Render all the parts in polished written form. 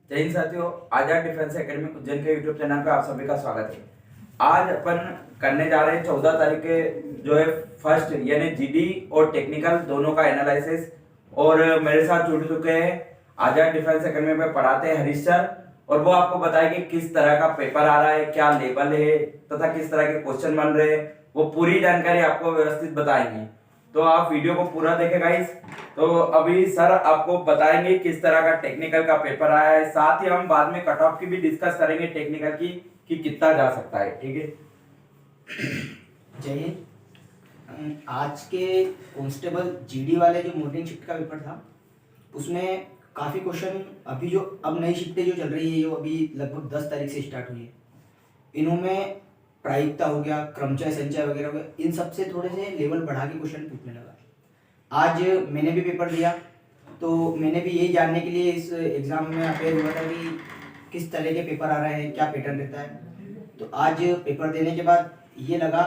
जय हिंद साथियों, आजाद defence academy Ujjain के यूट्यूब चैनल पे आप सभी का स्वागत है। आज अपन करने जा रहे हैं 14 तारीख के जो है फर्स्ट यानी जीडी और टेक्निकल दोनों का एनालिसिस। और मेरे साथ जुड़ चुके हैं आजाद डिफेंस एकेडमी में पढ़ाते हैं हरीश सर, और वो आपको बताएंगे किस तरह का पेपर आ रहा है, क्या लेवल है तथा किस तरह के क्वेश्चन बन रहे हैं। वो पूरी जानकारी आपको व्यवस्थित बताएंगे, तो आप वीडियो को पूरा देखें गाइस। तो अभी सर आपको बताएंगे किस तरह का टेक्निकल का पेपर आया है, साथ ही हम बाद में कट ऑफ की भी डिस्कस करेंगे टेक्निकल की कि कितना जा सकता है। ठीक है, जय हिंद। आज के कांस्टेबल जीडी वाले जो मॉर्निंग शिफ्ट का पेपर था उसमें काफ़ी क्वेश्चन अभी जो अब नई शिफ्टें जो चल रही है, जो अभी लगभग 10 तारीख से स्टार्ट हुई है, इनमें प्रायिकता हो गया, क्रमचय संचय वगैरह हो गया, इन सब से थोड़े से लेवल बढ़ा के क्वेश्चन पूछने लगा। आज मैंने भी पेपर दिया तो मैंने भी यही जानने के लिए इस एग्ज़ाम में अपेयर हुआ था कि किस तरह के पेपर आ रहे हैं, क्या पैटर्न रहता है। तो आज पेपर देने के बाद ये लगा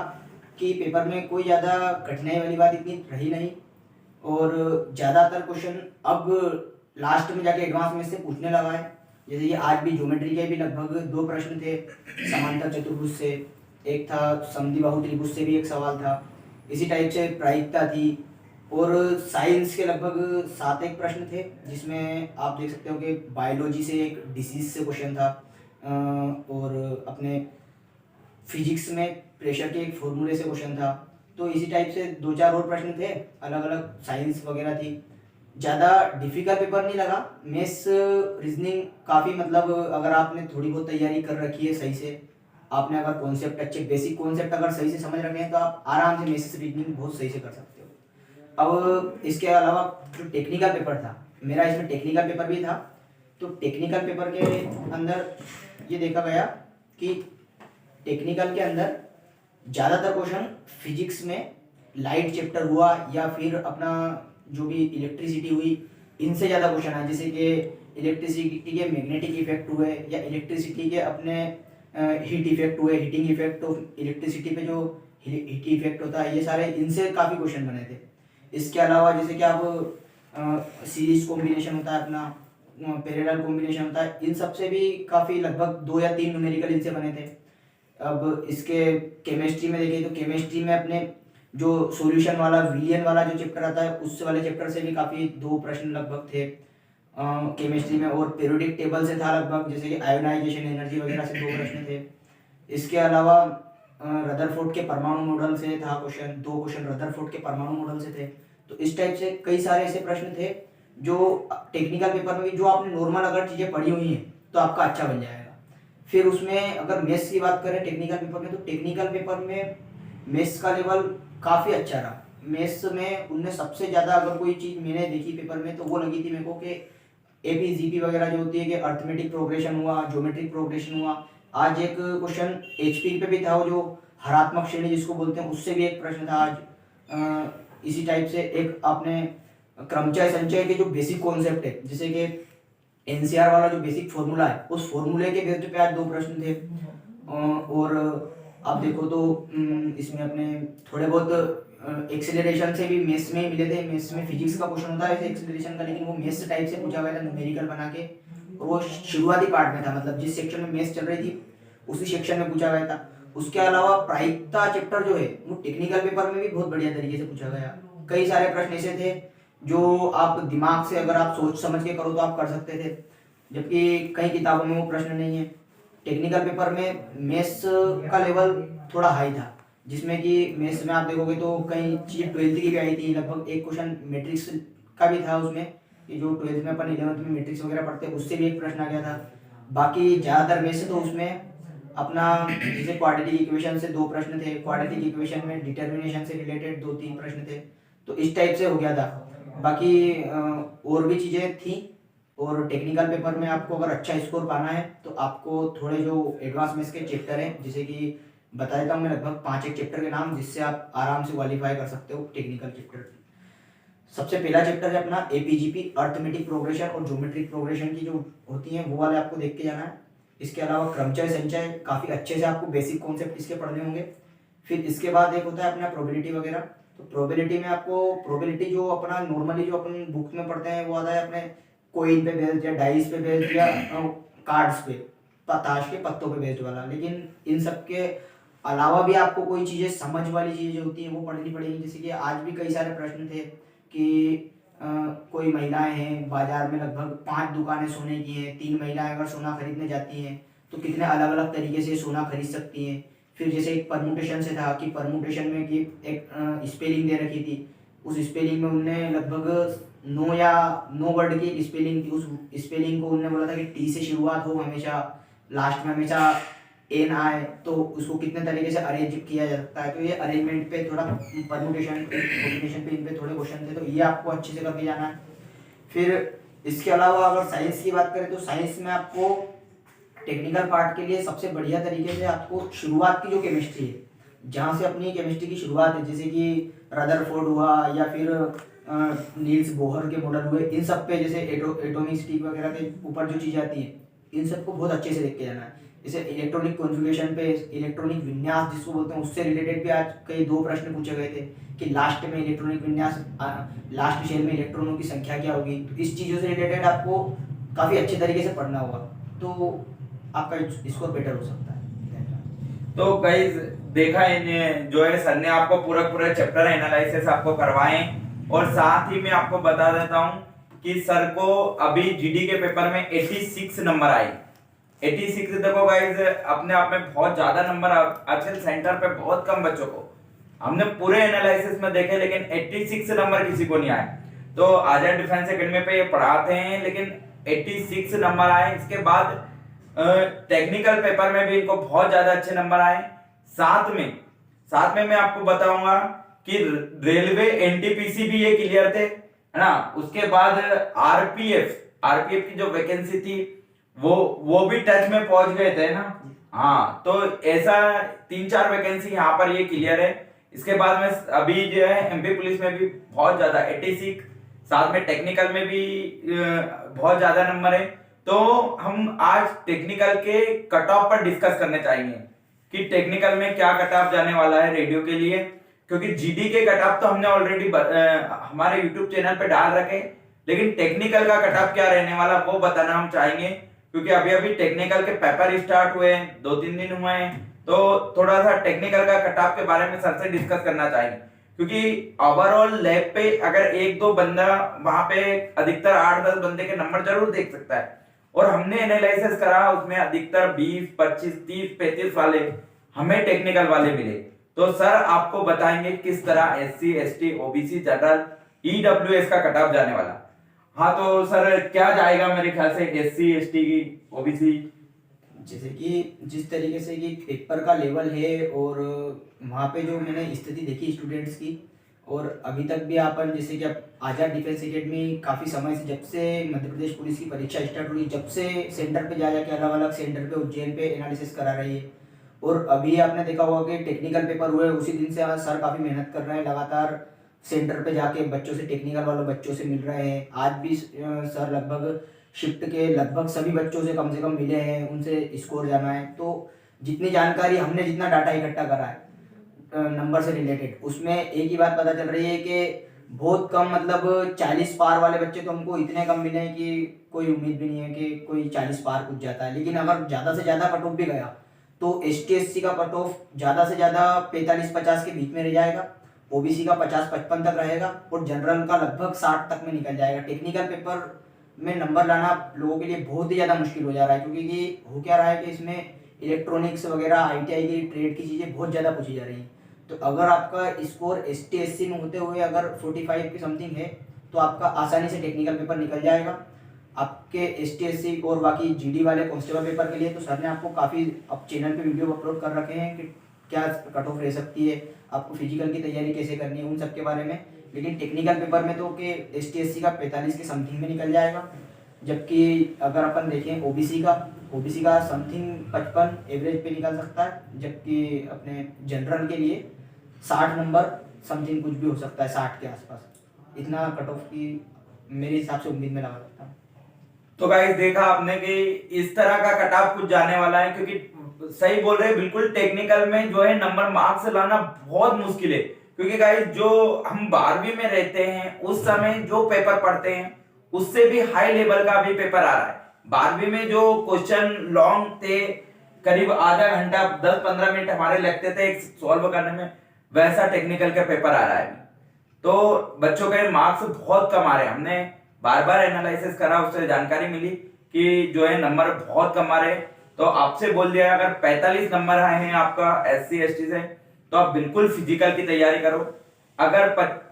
कि पेपर में कोई ज़्यादा कठिनाई वाली बात इतनी रही नहीं, और ज़्यादातर क्वेश्चन अब लास्ट में जाके एडवांस में से पूछने लगा है। जैसे कि आज भी ज्योमेट्री के भी लगभग 2 प्रश्न थे, समांतर चतुर्भुज से एक था, समद्विबाहु त्रिभुज से भी एक सवाल था, इसी टाइप से प्रायिकता थी, और साइंस के लगभग 7 एक प्रश्न थे, जिसमें आप देख सकते हो कि बायोलॉजी से एक डिसीज से क्वेश्चन था, और अपने फिजिक्स में प्रेशर के एक फॉर्मूले से क्वेश्चन था। तो इसी टाइप से 2-4 और प्रश्न थे, अलग अलग साइंस वगैरह थी। ज़्यादा डिफिकल्ट पेपर नहीं लगा। मैथ्स रीजनिंग काफ़ी, मतलब अगर आपने थोड़ी बहुत तैयारी कर रखी है सही से, आपने अगर कॉन्सेप्ट अच्छे बेसिक कॉन्सेप्ट अगर सही से समझ रखे हैं, तो आप आराम से मैथ्स रीजनिंग बहुत सही से कर सकते हो। अब इसके अलावा जो टेक्निकल पेपर था मेरा, इसमें टेक्निकल पेपर भी था। तो टेक्निकल पेपर के अंदर ये देखा गया कि टेक्निकल के अंदर ज़्यादातर क्वेश्चन फिजिक्स में लाइट चैप्टर हुआ या फिर अपना जो भी इलेक्ट्रिसिटी हुई, इनसे ज़्यादा क्वेश्चन आए। जैसे कि इलेक्ट्रिसिटी के मैग्नेटिक इफेक्ट हुए, या इलेक्ट्रिसिटी के अपने हीट इफेक्ट हुए, हीटिंग इफेक्ट ऑफ इलेक्ट्रिसिटी पे जो हीट इफेक्ट होता है, ये सारे इनसे काफ़ी क्वेश्चन बने थे। इसके अलावा जैसे कि आप सीरीज कॉम्बिनेशन होता है, अपना पैरेलल कॉम्बिनेशन होता है, इन सब से भी काफ़ी लगभग 2 या 3 न्यूमेरिकल इनसे बने थे। अब इसके केमिस्ट्री में देखें तो केमिस्ट्री में अपने जो सॉल्यूशन वाला विलियन वाला जो चैप्टर आता है, उस वाले चैप्टर से भी काफ़ी 2 प्रश्न लगभग थे केमिस्ट्री में। और पीरियोडिक टेबल से था लगभग, जैसे कि आयोनाइजेशन एनर्जी वगैरह से 2 प्रश्न थे। इसके अलावा रदरफोर्ड के परमाणु मॉडल से था क्वेश्चन, 2 क्वेश्चन रदरफोर्ड के परमाणु मॉडल से थे। तो इस टाइप से कई सारे ऐसे प्रश्न थे जो टेक्निकल पेपर में भी, जो आपने नॉर्मल अगर चीज़ें पढ़ी हुई हैं तो आपका अच्छा बन जाएगा। फिर उसमें अगर मैथ्स की बात करें टेक्निकल पेपर में, तो टेक्निकल पेपर में मैथ्स का लेवल काफ़ी अच्छा रहा। मैथ्स में उनने सबसे ज़्यादा अगर कोई चीज़ मैंने देखी पेपर में, तो वो लगी थी मेरे को कि एपीजीपी वगैरह जो होती है, कि अर्थमेटिक प्रोग्रेशन हुआ, ज्योमेट्रिक प्रोग्रेशन हुआ। आज एक क्वेश्चन एचपी पे भी था, वो जो हरात्मक श्रेणी जिसको बोलते हैं, उससे भी एक प्रश्न था आज। इसी टाइप से एक आपने क्रमचय संचय के जो बेसिक कॉन्सेप्ट है, जैसे कि एनसीआर वाला जो बेसिक फॉर्मूला है, उस फॉर्मूले के बेस पे आज 2 प्रश्न थे। और आप देखो तो इसमें अपने थोड़े बहुत एक्सेलरेशन से भी मैथ्स में ही मिले थे। मैथ्स में फिजिक्स का क्वेश्चन होता है वैसे एक्सेलरेशन का, लेकिन वो मैथ्स टाइप से पूछा गया था, न्यूमेरिकल बना के। और वो शुरुआती पार्ट में था, मतलब जिस सेक्शन में मैथ्स चल रही थी उसी सेक्शन में पूछा गया था। उसके अलावा प्रायिकता चैप्टर जो है, वो टेक्निकल पेपर में भी बहुत बढ़िया तरीके से पूछा गया। कई सारे प्रश्न ऐसे थे जो आप दिमाग से अगर आप सोच समझ के करो तो आप कर सकते थे, जबकि कई किताबों में वो प्रश्न नहीं है। टेक्निकल पेपर में मैथ्स का लेवल थोड़ा हाई था, जिसमें कि मैथ्स में आप देखोगे तो कई चीज़ 12th की भी आई थी। लगभग एक क्वेश्चन मैट्रिक्स का भी था उसमें, कि जो 12th में अपन 11th में मैट्रिक्स वगैरह पढ़ते हैं, उससे भी एक प्रश्न आ गया था। बाकी ज़्यादातर वैसे तो उसमें अपना जैसे क्वाड्रेटिक इक्वेशन से 2 प्रश्न थे, क्वाड्रेटिक इक्वेशन में डिटर्मिनेशन से रिलेटेड 2-3 प्रश्न थे। तो इस टाइप से हो गया था। बाकी और भी चीज़ें थी। और टेक्निकल पेपर में आपको अगर अच्छा स्कोर पाना है, तो आपको थोड़े जो एडवांस मैथ्स के चैप्टर हैं, जैसे कि बता देता हूँ मैं लगभग 5 एक चैप्टर के नाम, जिससे आप आराम से क्वालिफाई कर सकते हो टेक्निकल चैप्टर। सबसे पहला चैप्टर है अपना एपीजीपी, अर्थमेटिक प्रोग्रेशन और ज्योमेट्रिक प्रोग्रेशन की जो होती हैं, वो वाले आपको देख के जाना है। इसके अलावा क्रमचय संचय काफ़ी अच्छे से आपको बेसिक कॉन्सेप्ट इसके पढ़ने होंगे। फिर इसके बाद एक होता है अपना प्रोबेबिलिटी वगैरह। तो प्रोबेबिलिटी में आपको, प्रोबेबिलिटी जो अपना नॉर्मली जो अपन बुक में पढ़ते हैं, वो आता है अपने कोइन पे बेस्ड या डाइस पे बेस्ड या कार्ड्स पे, ताश के पत्तों पे बेस्ड वाला। लेकिन इन सब के अलावा भी आपको कोई चीज़ें समझ वाली चीज़ें जो होती हैं वो पढ़नी पड़ेगी। जैसे कि आज भी कई सारे प्रश्न थे कि कोई महिलाएं हैं, बाजार में लगभग 5 दुकानें सोने की हैं, 3 महिलाएं अगर सोना खरीदने जाती हैं तो कितने अलग अलग तरीके से सोना खरीद सकती हैं। फिर जैसे एक परमुटेशन से था कि परमुटेशन में कि एक स्पेलिंग दे रखी थी, उस स्पेलिंग में उनने लगभग 9 वर्ड की स्पेलिंग थी। उस स्पेलिंग को उन्होंने बोला था कि टी से शुरुआत हो हमेशा, लास्ट में हमेशा एन आए, तो उसको कितने तरीके से अरेंज किया जा सकता है। तो ये अरेंजमेंट पे थोड़ा, परमुटेशन कॉम्बिनेशन पे इन पे थोड़े क्वेश्चन थे, तो ये आपको अच्छे से करके जाना है। फिर इसके अलावा अगर साइंस की बात करें तो साइंस में आपको टेक्निकल पार्ट के लिए सबसे बढ़िया तरीके से आपको शुरुआत की जो केमिस्ट्री है, जहाँ से अपनी केमिस्ट्री की शुरुआत है, जैसे कि रदरफोर्ड हुआ या फिर नील्स बोहर के मॉडल हुए, इन सब पे जैसे एटॉमिक स्टिक वगैरह के ऊपर जो चीज़ें आती हैं, इन सबको बहुत अच्छे से देख के जाना है। जैसे इलेक्ट्रॉनिक कॉन्फ़िगरेशन पे, इलेक्ट्रॉनिक विन्यास जिसको बोलते हैं, उससे रिलेटेड भी आज कई 2 प्रश्न पूछे गए थे कि लास्ट में इलेक्ट्रॉनिक विन्यास, लास्ट शेल में इलेक्ट्रॉनों की संख्या क्या होगी। तो इस चीज़ों से रिलेटेड आपको काफ़ी अच्छे तरीके से पढ़ना होगा, तो आपका स्कोर बेटर हो सकता है। तो गाइस देखा इन्हें जो है सर ने आपको पूरा चैप्टर एनालिसिस आपको करवाए, और साथ ही मैं आपको बता देता हूं कि सर को अभी जीडी के पेपर में 86 नंबर आए। 86 देखो गाइस अपने आप में बहुत ज्यादा नंबर। आजकल सेंटर पे बहुत कम बच्चों को हमने पूरे एनालिसिस में देखे, लेकिन 86 नंबर किसी को नहीं आए। तो आजाद डिफेंस एकेडमी पे ये पढ़ाते हैं, लेकिन 86 नंबर आए। इसके बाद टेक्निकल पेपर में भी इनको बहुत ज्यादा अच्छे नंबर आए। साथ में मैं आपको बताऊंगा कि रेलवे एनटीपीसी भी ये क्लियर थे, है ना। उसके बाद आरपीएफ की जो वैकेंसी थी वो भी टच में पहुंच गए थे ना। हाँ, तो ऐसा 3-4 वैकेंसी यहाँ पर ये क्लियर है। इसके बाद में अभी जो है एमपी पुलिस में भी बहुत ज्यादा 86, साथ में टेक्निकल में भी बहुत ज्यादा नंबर है। तो हम आज टेक्निकल के कट ऑफ पर डिस्कस करने चाहेंगे कि टेक्निकल में क्या कट ऑफ जाने वाला है रेडियो के लिए, क्योंकि जीडी के कट ऑफ तो हमने ऑलरेडी हमारे यूट्यूब चैनल पे डाल रखे, लेकिन टेक्निकल का कट ऑफ क्या रहने वाला वो बताना हम चाहेंगे, क्योंकि अभी टेक्निकल के पेपर स्टार्ट हुए हैं, 2-3 दिन हुए हैं। तो थोड़ा सा टेक्निकल का कट ऑफ के बारे में सर से डिस्कस करना चाहेंगे, क्योंकि ओवरऑल लैब पे अगर 1-2 बंदा वहां पे अधिकतर 8-10 बंदे के नंबर जरूर देख सकता है, और हमने एनालिसिस करा उसमें अधिकतर 20, 25, 30, 35 वाले हमें टेक्निकल वाले मिले। तो सर आपको बताएंगे किस तरह SC, ST, OBC, general, EWS का कट ऑफ जाने वाला। हाँ, तो सर क्या जाएगा मेरे ख्याल से एससी, एसटी की, ओबीसी? जैसे कि जिस तरीके से कि पेपर का लेवल है और वहाँ पे जो मैंने स्थिति देखी स्टूडेंट्स की, और अभी तक भी अपन जैसे कि अब आजाद डिफेंस एकेडमी काफ़ी समय से, जब से मध्य प्रदेश पुलिस की परीक्षा स्टार्ट हुई, जब से सेंटर पे जा जाके अलग अलग सेंटर पे उज्जैन पे एनालिसिस करा रही है। और अभी आपने देखा होगा कि टेक्निकल पेपर हुए उसी दिन से आज सर काफ़ी मेहनत कर रहे हैं, लगातार सेंटर पे जाके बच्चों से, टेक्निकल वालों बच्चों से मिल रहे हैं। आज भी सर लगभग शिफ्ट के लगभग सभी बच्चों से कम मिले हैं, उनसे स्कोर जाना है। तो जितनी जानकारी हमने, जितना डाटा इकट्ठा करा है नंबर से रिलेटेड, उसमें एक ही बात पता चल रही है कि बहुत कम, मतलब 40 पार वाले बच्चे तो हमको इतने कम मिले हैं कि कोई उम्मीद भी नहीं है कि कोई 40 पार कुछ जाता है। लेकिन अगर ज़्यादा से ज़्यादा कट ऑफ भी गया तो एसटी एससी का कट ऑफ ज़्यादा से ज़्यादा 45-50 के बीच में रह जाएगा, ओबीसी का 50-55 तक रहेगा, और जनरल का लगभग 60 तक में निकल जाएगा। टेक्निकल पेपर में नंबर लाना लोगों के लिए बहुत ही ज़्यादा मुश्किल हो जा रहा है, क्योंकि हो क्या रहा है कि इसमें इलेक्ट्रॉनिक्स वगैरह, आईटीआई की, ट्रेड की चीज़ें बहुत ज़्यादा पूछी जा रही हैं। तो अगर आपका स्कोर एसटी एससी में होते हुए अगर 45 की समथिंग है तो आपका आसानी से टेक्निकल पेपर निकल जाएगा। आपके एसटी एससी और बाकी जीडी वाले कांस्टेबल पेपर के लिए तो सर ने आपको काफ़ी अब चैनल पे वीडियो अपलोड कर रखे हैं कि क्या कट ऑफ रह सकती है, आपको फिजिकल की तैयारी कैसे करनी है, उन सब के बारे में। लेकिन टेक्निकल पेपर में तो कि एसटी एससी का 45 के समथिंग में निकल जाएगा, जबकि अगर अपन देखें ओबीसी का समथिंग 55 एवरेज पे निकल सकता है, जबकि अपने जनरल के लिए 60 नंबर समथिंग कुछ भी हो सकता है, 60 के आसपास। इतना कट ऑफ की मेरे हिसाब से उम्मीद में लगा सकता हूँ। तो गाइस देखा आपने कि इस तरह का कट ऑफ कुछ जाने वाला है, क्योंकि सही बोल रहे हैं बिल्कुल, टेक्निकल में जो है नंबर मार्क्स लाना बहुत मुश्किल है। क्योंकि गाइस जो हम 12वीं में रहते हैं उस समय जो पेपर पढ़ते हैं उससे भी हाई लेवल का भी पेपर आ रहा है। 12वीं में जो क्वेश्चन लॉन्ग थे, करीब आधा घंटा 10-15 मिनट हमारे लगते थे एक सॉल्व करने में, वैसा टेक्निकल का पेपर आ रहा है। तो बच्चों के मार्क्स बहुत कम आ रहे हैं। हमने बार बार एनालिसिस करा, उससे जानकारी मिली कि जो है नंबर बहुत कम आ रहे हैं। तो आपसे बोल दिया अगर 45 नंबर आए हैं आपका SC ST से, तो आप बिल्कुल फिजिकल की तैयारी करो। अगर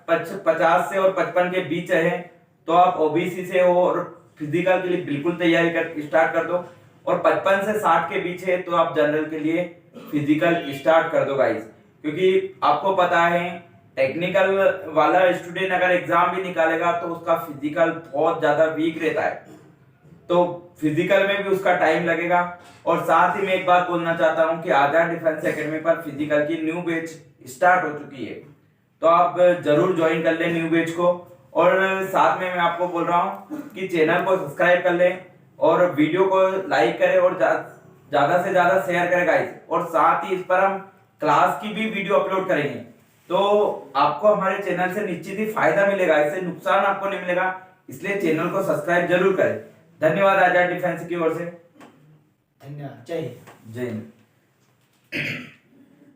50 से और 55 के बीच है तो आप OBC से हो और फिजिकल के लिए बिल्कुल तैयारी कर स्टार्ट कर दो। और 55 से 60 के बीच है तो आप जनरल के लिए फिजिकल स्टार्ट कर दो गाइस। क्योंकि आपको पता है टेक्निकल वाला स्टूडेंट अगर एग्जाम भी निकालेगा तो उसका फिजिकल बहुत ज्यादा वीक रहता है, तो फिजिकल में भी उसका टाइम लगेगा। और साथ ही मैं एक बात बोलना चाहता हूं कि आजाद डिफेंस एकेडमी पर फिजिकल की न्यू बैच स्टार्ट हो चुकी है, तो आप जरूर ज्वाइन कर लें न्यू बैच को। और साथ में मैं आपको बोल रहा हूं कि चैनल को सब्सक्राइब कर लें और वीडियो को लाइक करें और ज्यादा से ज्यादा शेयर करें गाइस। और साथ ही इस पर हम क्लास की भी वीडियो अपलोड करेंगे, तो आपको हमारे चैनल से निश्चित ही फायदा मिलेगा, इससे नुकसान आपको नहीं मिलेगा। इसलिए चैनल को सब्सक्राइब जरूर करें। धन्यवाद आजाद डिफेंस की ओर से। धन्यवाद। जय हिंद। जय हिंद।